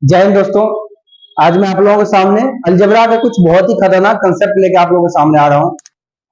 जय हिंद दोस्तों। आज मैं आप लोगों के सामने अलजेब्रा के कुछ बहुत ही खतरनाक कंसेप्ट लेके आप लोगों के सामने आ रहा हूँ।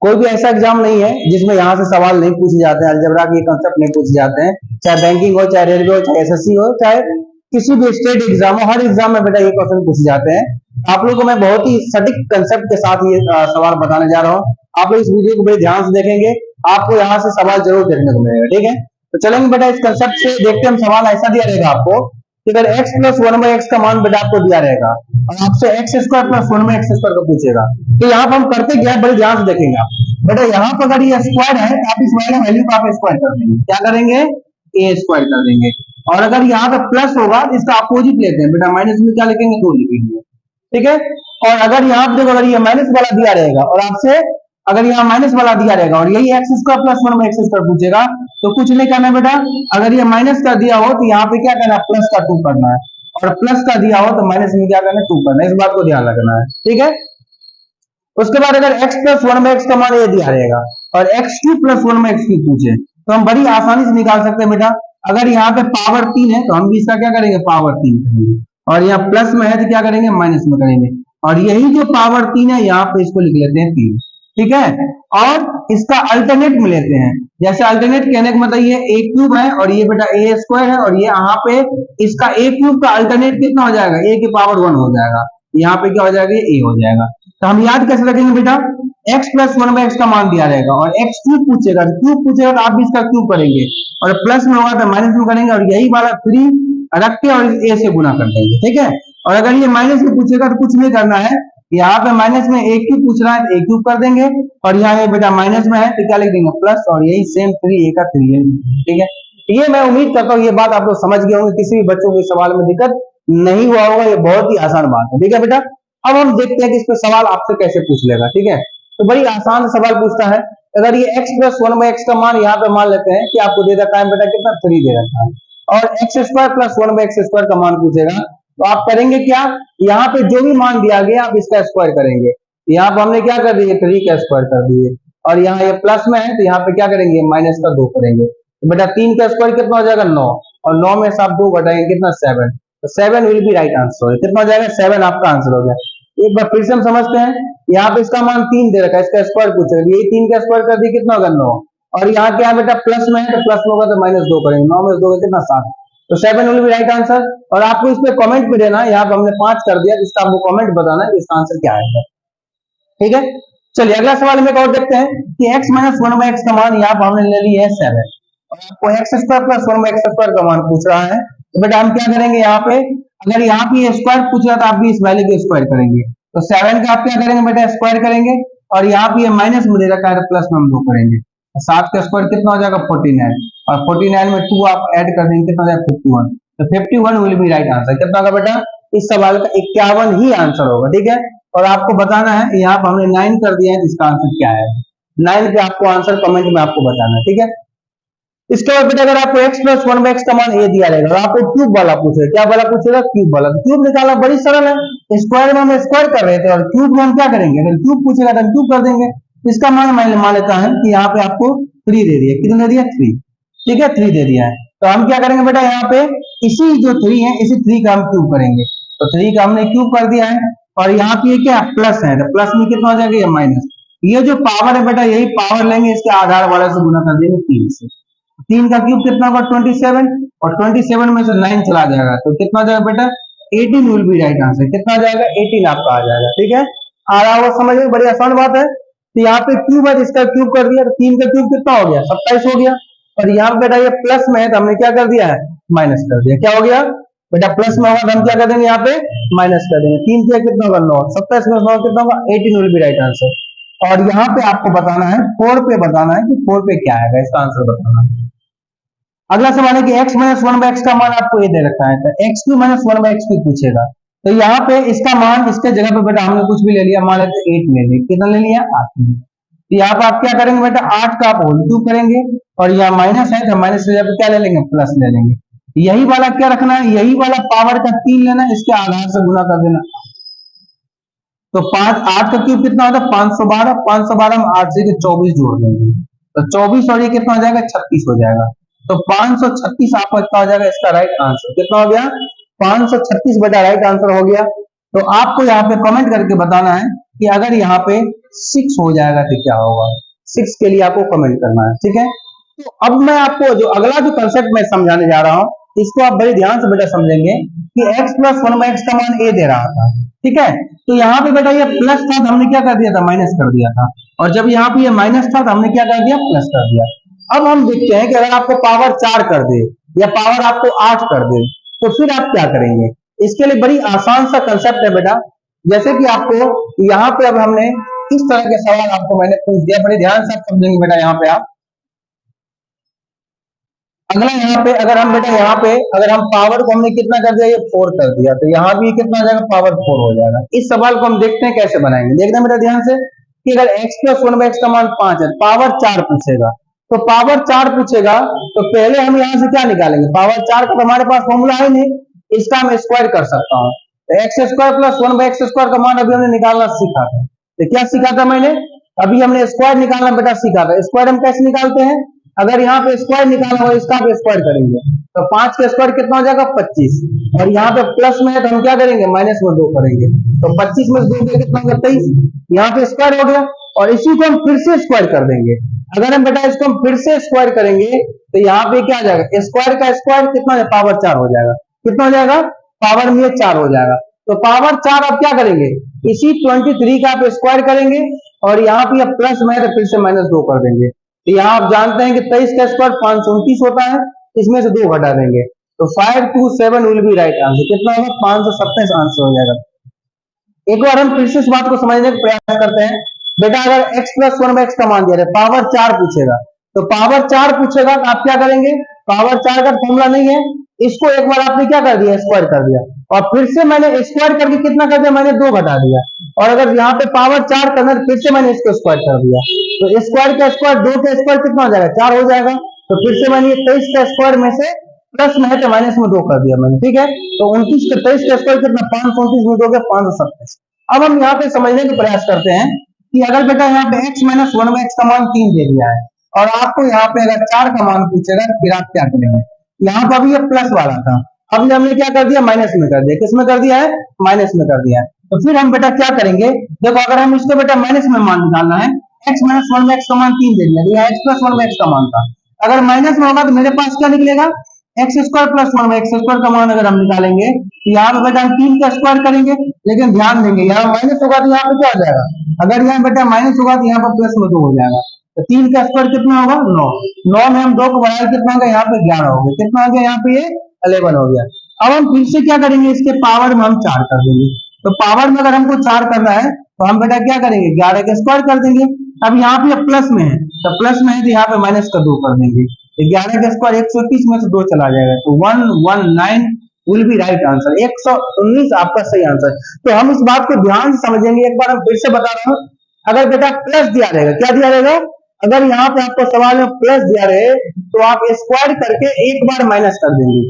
कोई भी ऐसा एग्जाम नहीं है जिसमें यहाँ से सवाल नहीं पूछे जाते हैं, अलजेब्रा के कंसेप्ट नहीं पूछे जाते हैं। चाहे बैंकिंग हो, चाहे रेलवे हो, चाहे एसएससी हो, चाहे किसी भी स्टेट एग्जाम हो, हर एग्जाम में बेटा ये क्वेश्चन पूछे जाते हैं। आप लोगों को मैं बहुत ही सटीक कंसेप्ट के साथ ये सवाल बताने जा रहा हूँ। आप लोग इस वीडियो को बड़े ध्यान से देखेंगे, आपको यहाँ से सवाल जरूर देखने को मिलेगा। ठीक है, तो चलेंगे बेटा इस कंसेप्ट से देखते हैं। हम सवाल ऐसा दिया रहेगा आपको कि अगर x plus one by x का मान बेटा आपको दिया रहेगा और आपसे x square plus one by x square का पूछेगा, तो यहाँ पर हम करते क्या है, बड़े ध्यान से देखेंगे आप बेटा। यहाँ पर अगर ये स्क्वायर है तो आप इस वाले वैल्यू को आप स्क्वायर कर देंगे। क्या करेंगे? ए स्क्वायर कर देंगे। और अगर यहाँ पे प्लस होगा तो इसका अपोजिट लेते हैं बेटा, माइनस में क्या लिखेंगे? 2 लिखेंगे। ठीक है, और अगर यहाँ पे देखो, अगर ये माइनस वाला दिया रहेगा और आपसे अगर यहाँ माइनस वाला दिया रहेगा और यही x square plus one by x square पूछेगा, तो कुछ नहीं करना बेटा। अगर ये माइनस का दिया हो तो यहाँ पे क्या करना है? प्लस का 2 करना है, और प्लस का दिया हो तो माइनस में क्या करना है? 2 करना है। इस बात को ध्यान रखना है। ठीक है, उसके बाद अगर x plus one by x का मान ये दिया रहेगा और x2 plus one by x की पूछे, तो हम बड़ी आसानी से निकाल सकते हैं बेटा। अगर यहाँ पे पावर 3 है तो हम भी इसका क्या करेंगे? पावर 3 करेंगे। और यहाँ प्लस में है तो क्या करेंगे? माइनस में करेंगे। और यही जो पावर 3 है यहाँ पे इसको लिख लेते हैं 3। ठीक है, और इसका अल्टरनेट में लेते हैं। जैसे अल्टरनेट कहने का मतलब ये a क्यूब है और ये बेटा a स्क्वायर है, और ये यहाँ पे इसका a क्यूब का अल्टरनेट कितना हो जाएगा? a की पावर 1 हो जाएगा। यहाँ पे क्या हो जाएगा? a हो जाएगा। तो हम याद कैसे रखेंगे बेटा? x plus one by x का मान दिया रहेगा और x क्यूब पूछेगा, क्यूब पूछेगा तो आप भी इसका क्यूब करेंगे, और प्लस में होगा तो माइनस में करेंगे, और यही वाला 3 रख के और a से गुना कर देंगे। ठीक है, और अगर ये माइनस में पूछेगा तो कुछ नहीं करना है। यहाँ पे माइनस में a क्यूब पूछ रहा है तो a क्यूब कर देंगे, और यहाँ बेटा माइनस में है तो क्या लिख देंगे? प्लस, और यही सेम 3 a का 3 है। ठीक है, ये मैं उम्मीद करता हूँ ये बात आप लोग समझ गए होंगे, किसी भी बच्चों के सवाल में दिक्कत नहीं हुआ होगा। ये बहुत ही आसान बात है। ठीक है बेटा, अब हम देखते हैं कि इस पे सवाल आपसे कैसे पूछ लेगा। ठीक है, तो बड़ी आसान सवाल पूछता है। अगर ये x plus one by x का मान यहाँ पे मान लेते हैं कि आपको दे रखा है बेटा कितना? 3 दे रखा है, और x square plus one by x square का मान पूछेगा, तो आप करेंगे क्या? यहाँ पे जो भी मान दिया गया आप इसका स्क्वायर करेंगे। यहाँ पे हमने क्या कर दिए? 3 का स्क्वायर कर दिए, और यहाँ ये प्लस में है तो यहाँ पे क्या करेंगे? माइनस का 2 करेंगे। तो बेटा 3 का स्क्वायर कितना हो जाएगा? 9, और 9 में से आप 2 घटाएंगे कितना? 7। तो 7 विल बी राइट आंसर। कितना हो जाएगा? 7 आपका आंसर हो गया। एक बार फिर से हम समझते हैं। यहाँ पे इसका मान 3 दे रखा है, इसका स्क्वायर पूछेगा, यही 3 का स्क्वायर कर दिए, कितना होगा? 9। और यहाँ क्या बेटा? प्लस में है तो प्लस में होगा तो माइनस 2 करेंगे, 9 में 2 कितना? 7। तो 7 विल बी राइट आंसर। और आपको इस पे कमेंट भी देना है। यहाँ पे हमने 5 कर दिया, इसका आपको कमेंट बताना है इसका आंसर क्या आएगा। ठीक है, चलिए अगला सवाल में और देखते हैं कि x minus one by x का मान यहाँ पर हमने ले लिया है 7, और आपको x square plus one by x square का मान पूछ रहा है। तो बेटा हम क्या करेंगे? यहाँ पे अगर यहाँ पे स्क्वायर पूछ रहा था, आप भी इस वैल्यू को स्क्वायर करेंगे। तो 7 का आप क्या करेंगे बेटा? स्क्वायर करेंगे, और यहाँ पे माइनस में दे रखा है प्लस में हम 2 करेंगे। 7 का स्क्वायर कितना हो जाएगा? 49, और 49 में 2 आप ऐड कर देंगे, कितना हो जाएगा? 51। तो 51 विल बी राइट आंसर। कितना होगा बेटा? इस सवाल का 51 ही आंसर होगा। ठीक है, और आपको बताना है, यहाँ पर हमने 9 कर दिया है, इसका आंसर क्या है? 9 पे आपको आंसर कमेंट में आपको बताना है। ठीक है, इसके बाद बेटा अगर आपको x plus one by x का मान ये दिया रहेगा और आपको क्यूब वाला पूछेगा, क्या वाला पूछेगा? क्यूब वाला। तो क्यूब निकालना बड़ी सरल है। स्क्वायर में हम स्क्वायर कर रहे थे और क्यूब में हम क्या करेंगे? अगर क्यूब पूछेगा तो हम क्यूब कर देंगे। इसका मान मान लेता है कि यहाँ पे आपको 3 दे दिया। कितना दे दिया? 3। ठीक है, 3 दे दिया है। तो हम क्या करेंगे बेटा? यहाँ पे इसी जो 3 है, इसी 3 का हम क्यूब करेंगे। तो 3 का हमने क्यूब कर दिया है, और यहाँ पे क्या प्लस है, तो प्लस में कितना हो जाएगा? ये माइनस। ये जो पावर है बेटा, यही पावर लेंगे, इसके आधार वाले से गुना कर देंगे 3 से। 3 का क्यूब कितना होगा? 27, और 27 में से 9 चला जाएगा तो कितना हो जाएगा बेटा? 18 विल बी राइट आंसर। कितना आ जाएगा? 18 आपका आ जाएगा। ठीक है, आ रहा होगा समझ में? बड़ी आसान बात है। तो यहाँ पे क्यूब है, इसका क्यूब कर दिया, तो 3 का क्यूब कितना हो गया? 27 हो गया। और यहाँ पे बेटा ये प्लस में है तो हमने क्या कर दिया है? माइनस कर दिया। क्या हो गया बेटा? प्लस में होगा तो हम क्या कर देंगे? यहाँ पे माइनस कर देंगे। 3 किया कितना होगा? 9। 27 में 9 कितना होगा? 18 विल बी राइट आंसर। और यहाँ पे आपको बताना है 4 पे, बताना है कि 4 पे क्या आएगा, इसका आंसर बताना है। अगला सवाल है कि x minus one by x का मान आपको ये दे रखा है, तो x Q minus one by x Q पूछेगा। तो यहाँ पे इसका मान, इसके जगह पे बेटा हमने कुछ भी ले लिया, मान लेते 8 ले लिया। कितना ले लिया? 8 ले लिया। तो यहाँ पे आप क्या करेंगे बेटा? 8 का आप होल क्यूब करेंगे, और यहाँ माइनस है तो माइनस की जगह पे क्या ले लेंगे? प्लस ले लेंगे। यही वाला क्या रखना है? यही वाला पावर का 3 लेना, इसके आधार से गुना कर देना। तो 8 का क्यूब कितना होता है? 512। 512 में 8 से 24 जोड़ देंगे, तो 24 और ये कितना हो जाएगा? 36 हो जाएगा। तो 536 आपका कितना हो जाएगा? इसका राइट आंसर कितना हो गया? 536 बेटा राइट आंसर हो गया। तो आपको यहाँ पे कमेंट करके बताना है कि अगर यहाँ पे 6 हो जाएगा तो क्या होगा। 6 के लिए आपको कमेंट करना है, ठीक है। तो अब मैं आपको जो अगला जो कंसेप्ट मैं समझाने जा रहा हूँ, इसको आप बड़े ध्यान से बेटा समझेंगे कि x प्लस 1/x का मान a दे रहा था, ठीक है। तो यहाँ पे बेटा ये प्लस था तो हमने क्या कर दिया था, माइनस कर दिया था, और जब यहाँ पे ये माइनस था तो हमने क्या कर दिया, प्लस कर दिया। अब हम देखते हैं कि अगर आपको पावर 4 कर दे या पावर आपको 8 कर दे तो फिर आप क्या करेंगे। इसके लिए बड़ी आसान सा कंसेप्ट है बेटा। जैसे कि आपको यहाँ पे अब हमने इस तरह के सवाल आपको मैंने पूछ दिया, बड़े ध्यान से आप समझेंगे बेटा। यहाँ पे आप अगला यहाँ पे अगर हम बेटा यहाँ पे अगर हम पावर को हमने कितना कर दिया, ये 4 कर दिया, तो यहाँ भी कितना हो जाएगा, पावर 4 हो जाएगा। इस सवाल को हम देखते हैं कैसे बनाएंगे। देखना बेटा ध्यान से कि अगर x प्लस 1/x का मान 5 है, पावर 4 पूछेगा, तो पावर 4 पूछेगा तो पहले हम यहाँ से क्या निकालेंगे, पावर 4 का तो हमारे पास फॉर्मूला है नहीं, इसका हम स्क्वायर कर सकता हूँ। तो x square plus 1/x square का मान अभी हमने निकालना सीखा था। तो क्या सीखा था मैंने, अभी हमने स्क्वायर निकालना बेटा सीखा था। स्क्वायर हम कैसे निकालते हैं, अगर यहाँ पे स्क्वायर निकालना हो इसका पे स्क्वायर करेंगे तो 5 का स्क्वायर कितना हो जाएगा, 25, और यहाँ पे प्लस में है तो हम क्या करेंगे, माइनस में 2 करेंगे, तो 25 में 2 कितना होगा, 23। यहाँ पे स्क्वायर हो गया और इसी को हम फिर से स्क्वायर कर देंगे। अगर हम बेटा इसको हम फिर से स्क्वायर करेंगे तो यहाँ पे क्या आ जाएगा, स्क्वायर का स्क्वायर कितना है, पावर 4 हो जाएगा। कितना हो जाएगा, पावर में 4 हो जाएगा। तो पावर 4 आप क्या करेंगे, इसी 23 का आप स्क्वायर करेंगे और यहाँ पे प्लस में है तो फिर से -2 कर देंगे। तो यहाँ आप जानते हैं कि 23 का स्क्वायर 529 होता है, इसमें से 2 घटा देंगे तो 527 विल बी राइट आंसर। कितना होगा, 527 आंसर हो जाएगा। एक बार हम फिर से इस बात को समझने का प्रयास करते हैं। बेटा अगर x प्लस 1/x का मान दिया है, पावर 4 पूछेगा, तो पावर 4 पूछेगा तो आप क्या करेंगे, पावर 4 का फॉर्मूला नहीं है, इसको एक बार आपने क्या कर दिया, स्क्वायर कर दिया, और फिर से मैंने स्क्वायर करके कितना कर दिया, मैंने 2 घटा दिया, और अगर यहाँ पे पावर 4 करना है फिर से मैंने इसको स्क्वायर कर दिया, तो स्क्वायर का स्क्वायर 2 का स्क्वायर कितना हो जाएगा, 4 हो जाएगा। तो फिर से मैंने 23 का स्क्वायर में से प्लस में है तो माइनस में 2 कर दिया मैंने, ठीक है। तो 29 का 23 का स्क्वायर कितना, 529 में 2 527। अब हम यहाँ पे समझने का प्रयास करते हैं कि अगर बेटा यहाँ पे x माइनस 1/x का मान 3 दे दिया है और आपको यहाँ पे अगर 4 का मान पूछेगा फिर आप क्या करेंगे। यहाँ पर अभी ये प्लस वाला था, अब हमने क्या कर दिया, माइनस में कर दिया। किसमें कर दिया है, माइनस में कर दिया है। तो फिर हम बेटा क्या करेंगे, देखो अगर हम इसको बेटा माइनस में मान निकालना है, x माइनस 1/x का मान 3 दे दिया, यहाँ x प्लस 1/x का मान था, अगर माइनस में होगा तो मेरे पास क्या निकलेगा, x square plus 1/x square का मान अगर हम निकालेंगे तो यहाँ पे बेटा हम 3 का स्क्वायर करेंगे, लेकिन ध्यान देंगे यहाँ माइनस होगा तो यहाँ पे क्या हो जाएगा, अगर यहाँ बेटा माइनस होगा तो यहाँ पर प्लस में 2 हो जाएगा। तो 3 का स्क्वायर कितना होगा, 9 में हम 2 को बढ़ाए कितना होगा, यहाँ पे 11 हो गया। कितना हो गया, यहाँ पे ये 11 हो गया। अब हम फिर से क्या करेंगे, इसके पावर में हम 4 कर देंगे। तो पावर में अगर हमको 4 करना है तो हम बेटा क्या करेंगे, 11 का स्क्वायर कर देंगे। अब यहाँ पे प्लस में है तो प्लस में है तो यहाँ पे माइनस का 2 कर देंगे। 11 का स्क्वायर 121 में से 2 चला जाएगा तो 119 विल बी राइट आंसर। 119 आपका सही आंसर। तो हम इस बात को ध्यान से समझेंगे। एक बार हम फिर से बता रहा हूं, अगर बेटा प्लस दिया रहेगा, क्या दिया रहेगा, अगर यहाँ पे आपको सवाल में प्लस दिया रहे तो आप स्क्वायर करके एक बार माइनस कर देंगे।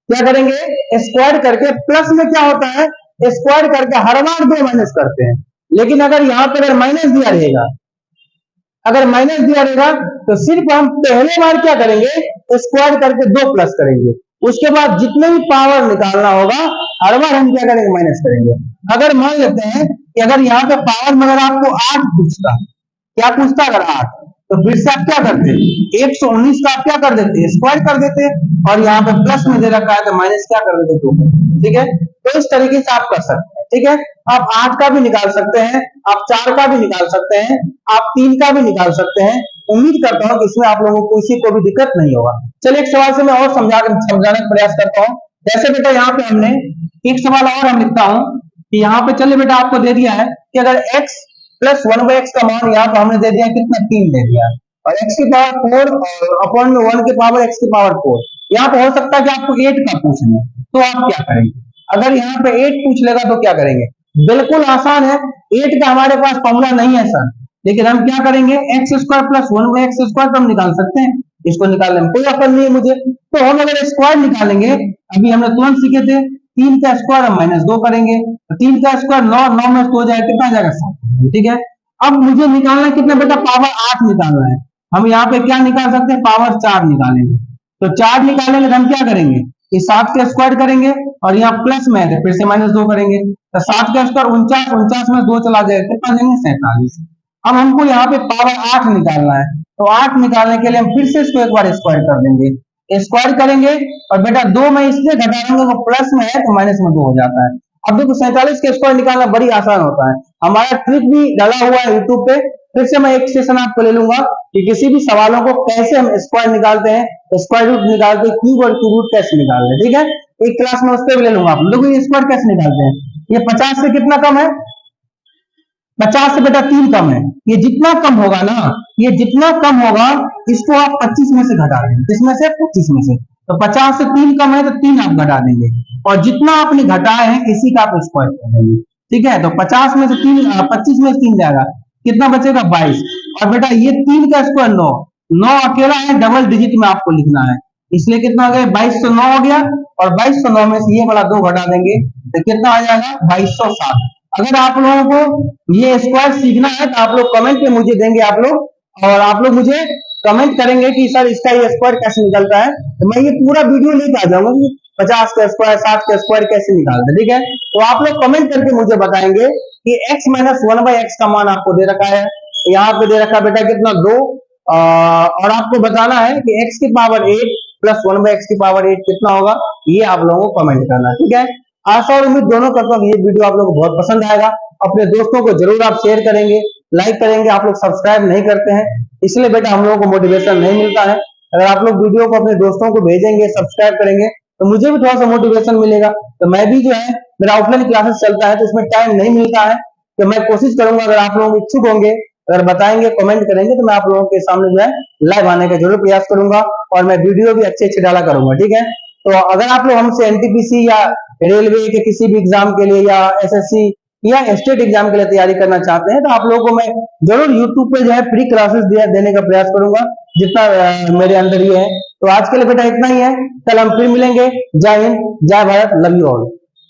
क्या करेंगे, स्क्वायर करके, प्लस में क्या होता है, स्क्वायर करके हर बार 2 माइनस करते हैं। लेकिन अगर यहाँ पे अगर माइनस दिया रहेगा, अगर माइनस दिया रहेगा तो सिर्फ हम पहले बार क्या करेंगे, स्क्वायर करके 2 प्लस करेंगे, उसके बाद जितने भी पावर निकालना होगा हर बार हम क्या करेंगे, माइनस करेंगे। अगर मान लेते हैं कि अगर यहाँ पे पावर में अगर आपको 8 पूछता, क्या पूछता, अगर 8, तो फिर से आप क्या करते, 119 का आप क्या कर देते, स्क्वायर कर देते, और यहाँ पे प्लस में दे रखा है तो माइनस क्या कर देते, 2। ठीक है, तो इस तरीके से आप कर सकते हैं। ठीक है, आप 8 का भी निकाल सकते हैं, आप 4 का भी निकाल सकते हैं, आप 3 का भी निकाल सकते हैं। उम्मीद करता हूं कि इसमें आप लोगों को किसी को भी दिक्कत नहीं होगा। चलिए एक सवाल से मैं और समझाने का प्रयास करता हूं। जैसे बेटा यहाँ पे हमने एक सवाल और हम लिखता हूं कि यहाँ पे, चलिए बेटा आपको दे दिया है कि अगर x प्लस 1/x का मान यहाँ पे हमने दे दिया कितना, 3 दे दिया, और x की पावर 4 और अपॉन में 1 की पावर x की पावर 4। यहाँ पे हो सकता है कि आपको 8 का पूछना है, तो आप क्या करेंगे। अगर यहाँ पे 8 पूछ लेगा तो क्या करेंगे, बिल्कुल आसान है। 8 का हमारे पास फॉर्मूला नहीं है सर, लेकिन हम क्या करेंगे, x square plus 1/x square तो हम निकाल सकते हैं, इसको निकालने में कोई अकल नहीं है मुझे। तो हम अगर स्क्वायर निकालेंगे, अभी हमने तुरंत सीखे थे, 3 का स्क्वायर हम -2 करेंगे, तो 3 का स्क्वायर 9 में 2 जाएगा, कितना जाएगा, 7। ठीक है, अब मुझे निकालना कितना बेटा, पावर 8 निकालना है। हम यहाँ पे क्या निकाल सकते हैं, पावर 4 निकालेंगे। तो 4 निकालेंगे तो हम क्या करेंगे, ये 7 का स्क्वायर करेंगे और यहाँ प्लस में है तो फिर से -2 करेंगे, तो 7 का स्क्वायर 49, 49 में 2 चला जाएगा, कितना देंगे 47। अब हमको यहाँ पे पावर 8 निकालना है, तो 8 निकालने के लिए हम फिर से इसको एक बार स्क्वायर कर देंगे, स्क्वायर करेंगे और बेटा 2 में इसलिए घटा देंगे वो प्लस में है तो माइनस में 2 हो जाता है। अब देखो 47 का स्क्वायर निकालना बड़ी आसान होता है, हमारा ट्रिक भी डाला हुआ है यूट्यूब पे। फिर से मैं एक सेशन आपको ले लूंगा कि किसी भी सवालों को कैसे हम स्क्वायर निकालते हैं, स्क्वायर रूट निकालते हैं, क्यूब और क्यूब रूट कैसे निकालते हैं, ठीक है, एक क्लास में उस पर भी ले लूंगा। आप लोग ये स्क्वायर कैसे निकालते हैं, ये 50 से कितना कम है, 50 से बेटा 3 कम है, ये जितना कम होगा ना, ये जितना कम होगा इसको आप 25 में से घटा देंगे, किसमें से 25 में से, तो 50 से 3 कम है तो 3 आप घटा देंगे और जितना आपने घटाया है इसी का आप स्क्वायर कर देंगे, ठीक है। तो 50 में से 3 25 में से 3 जाएगा, कितना बचेगा 22। और बेटा ये 3 का स्क्वायर 9, 9 अकेला है, डबल डिजिट में आपको लिखना है, इसलिए कितना हो गया 2209 हो गया, और 2209 में से ये वाला 2 घटा देंगे तो कितना आ जाएगा 2207। अगर आप लोगों को ये स्क्वायर सीखना है तो आप लोग कमेंट पे मुझे देंगे आप लोग, और आप लोग मुझे कमेंट करेंगे कि सर इसका ये स्क्वायर कैसे निकलता है, तो मैं ये पूरा वीडियो लेके आ जाऊंगा कि 50 का स्क्वायर 60 का स्क्वायर कैसे निकालते हैं, ठीक है। तो आप लोग कमेंट करके मुझे बताएंगे कि x माइनस 1/x का मान आपको दे रखा है, यहाँ पे दे रखा है बेटा कितना 2, और आपको बताना है कि x की पावर 8 प्लस 1/x की पावर 8 कितना होगा, ये आप लोगों को कमेंट करना है, ठीक है। आशा और उम्मीद दोनों करता हूँ ये वीडियो आप लोगों को बहुत पसंद आएगा, अपने दोस्तों को जरूर आप शेयर करेंगे, लाइक करेंगे। आप लोग सब्सक्राइब नहीं करते हैं इसलिए बेटा हम लोगों को मोटिवेशन नहीं मिलता है, अगर आप लोग वीडियो को अपने दोस्तों को भेजेंगे, सब्सक्राइब करेंगे तो मुझे भी थोड़ा सा मोटिवेशन मिलेगा। तो मैं भी जो है मेरा ऑफलाइन क्लासेस चलता है तो उसमें टाइम नहीं मिलता है, तो मैं कोशिश करूंगा अगर आप लोग इच्छुक होंगे, अगर बताएंगे कमेंट करेंगे तो मैं आप लोगों के सामने जो है लाइव आने का जरूर प्रयास करूंगा और मैं वीडियो भी अच्छे डाला करूंगा, ठीक है। तो अगर आप लोग हमसे एनटीपीसी या रेलवे के किसी भी एग्जाम के लिए या एसएससी या स्टेट एग्जाम के लिए तैयारी करना चाहते हैं तो आप लोगों को मैं जरूर यूट्यूब पे जो है फ्री क्लासेस देने का प्रयास करूंगा जितना मेरे अंदर ही है। तो आज के लिए बेटा इतना ही है, कल हम फिर मिलेंगे। जय हिंद, जय भारत, लव यू ऑल।